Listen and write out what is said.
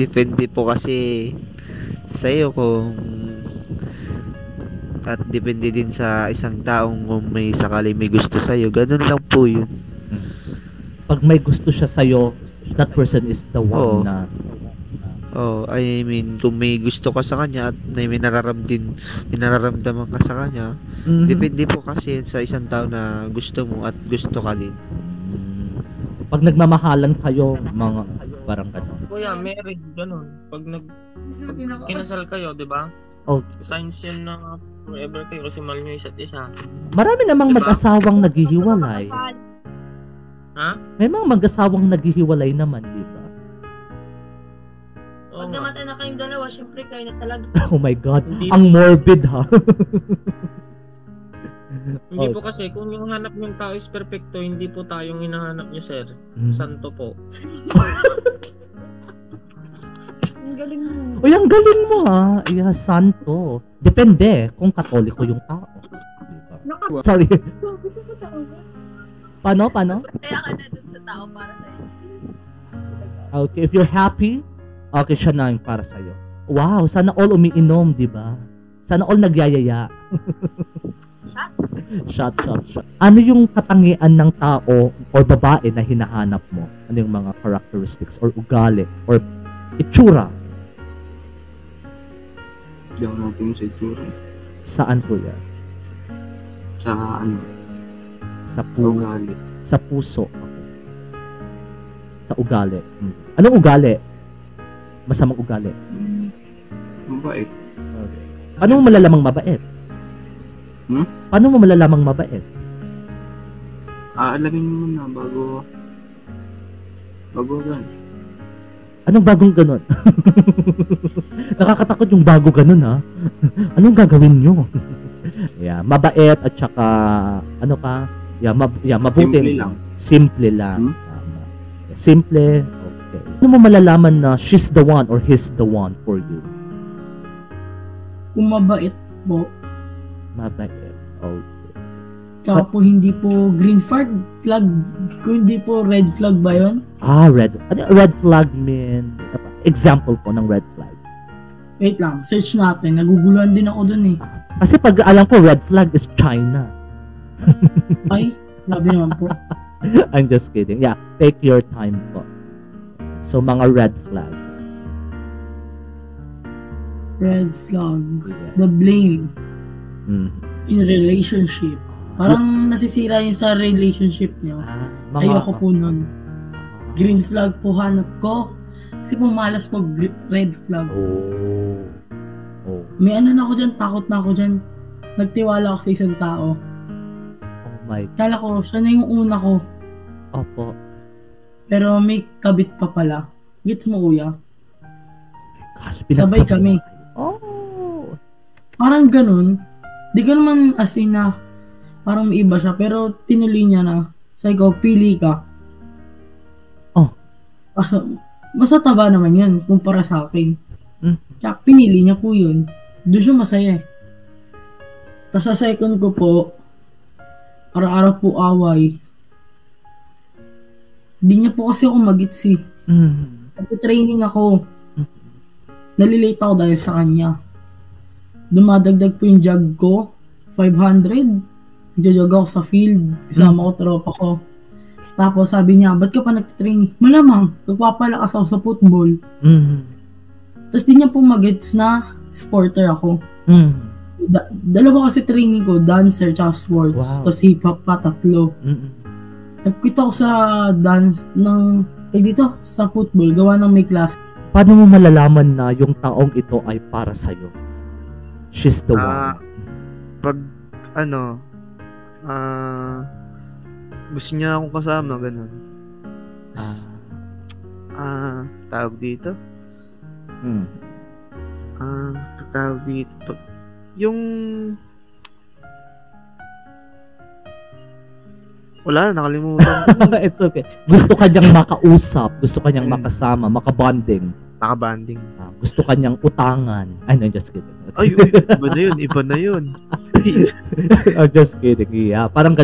depende po kasi sa'yo kung at depende din sa isang taong kung may sakali may gusto sa'yo. Ganun lang po yun. Pag may gusto siya sa'yo, that person is the Oo. one na Oh, I mean, kung may gusto ka sa kanya at may nararamdaman ka sa kanya, depende po kasi sa isang tao na gusto mo at gusto ka din. Pag nagmamahalan kayo, mga parang gano'n. Kuya, marriage, ganun. Pag kinasal kayo, di ba? Oh, Signs yun na forever kayo kasi mahal nyo isa't isa. marami namang Diba? mag-asawang naghihiwalay. Ha? May mga mag-asawang naghihiwalay naman, di ba? Oo Pag nga. namatay na kayong dalawa, syempre kayo na talaga. Oh my God, Hindi- ang morbid ha. Hindi Oh. po kasi, kung yung hanap yung tao is perfecto, hindi po tayong hinahanap nyo, sir. Santo po. Ang galing mo. Uy, ang galing mo ha. Yeah, santo. Depende kung katoliko yung tao. Diba? Sorry. Paano? Masaya ka na dun sa tao para sa'yo. Okay, if you're happy, okay, siya na yung para sa'yo. Wow, sana all umiinom, di ba? Sana all nagyayaya. Shot. Ano yung katangian ng tao or babae na hinahanap mo? Ano yung mga characteristics or ugali or itsura? Hindi ako natin sa itsura. Saan po yan? Sa ano, Sa sa ugali. Sa puso. Okay. Sa ugali. Anong ugali? Masamang ugali. Mabait. Okay. Paano mo malalamang mabait? Paano mo malalamang mabait? Aalamin mo na bago gan. Anong bagong ganun? Nakakatakot yung bago ganun ha. Anong gagawin nyo? Yeah, mabait at saka ano ka? Mabuti. Simple lang. Simple lang. Tama. Simple. Okay. Ano mo malalaman na she's the one or he's the one for you? Kung mabait po, Mabait. Okay. tsaka po hindi po green flag, kung hindi po red flag ba yun? Red. Ano red flag mean? Example po ng red flag. Wait lang, search natin. Naguguluhan din ako dun eh. Kasi pag alam ko red flag is China. Ay, labi naman po. I'm just kidding. Yeah, take your time po. So mga red flag. Red flag. The blame in relationship. Parang nasisira yun sa relationship niyo. Ayoko po nun. Green flag po hanap ko. Kasi po malas po red flag. Oh. May ano na ako dyan, takot na ako dyan. Nagtiwala ako sa isang tao. Oh my God. Kala ko, siya na yung una ko. Opo. Pero may kabit pa pala. Gets mo kuya? Gosh, Sabay kami. Oh. Parang ganun. Di ko naman as in na parang may iba siya. Pero tinuloy niya na. Sabi ko, pili ka. Oh. Basta taba naman yun kumpara sa akin. Kaya pinili niya po yun. Doon siya masaya eh. Tapos sa second ko po, araw-araw po away. Di niya po kasi ako magits eh. Nag-training ako. Nalilate ako dahil sa kanya. Dumadagdag po yung jog ko. 500. Nagja-jog ako sa field. Kasama ko, tropa ko. Tapos sabi niya, ba't ka pa nag-training? Malamang, nagpapalakas ako sa football. Tapos di niya po magets na sporter ako. Dalawa kasi training ko, dancer tsaka sports. Wow. Tapos hip-hop pa, 3. Nag-quit ako sa dance ng, dito, sa football, gawa ng may class. Paano mo malalaman na yung taong ito ay para sa'yo? She's the one. Pag gusto niya akong kasama, ganun. Tawag dito? Tawag dito. Yung wala, nakalimutan. It's okay. Gusto kanyang makausap, gusto kanyang makasama, makabonding. Nakabanding. Gusto kanyang utangan. Ay, no, just kidding. Ay, iba na yun. I'm just kidding. Yeah, parang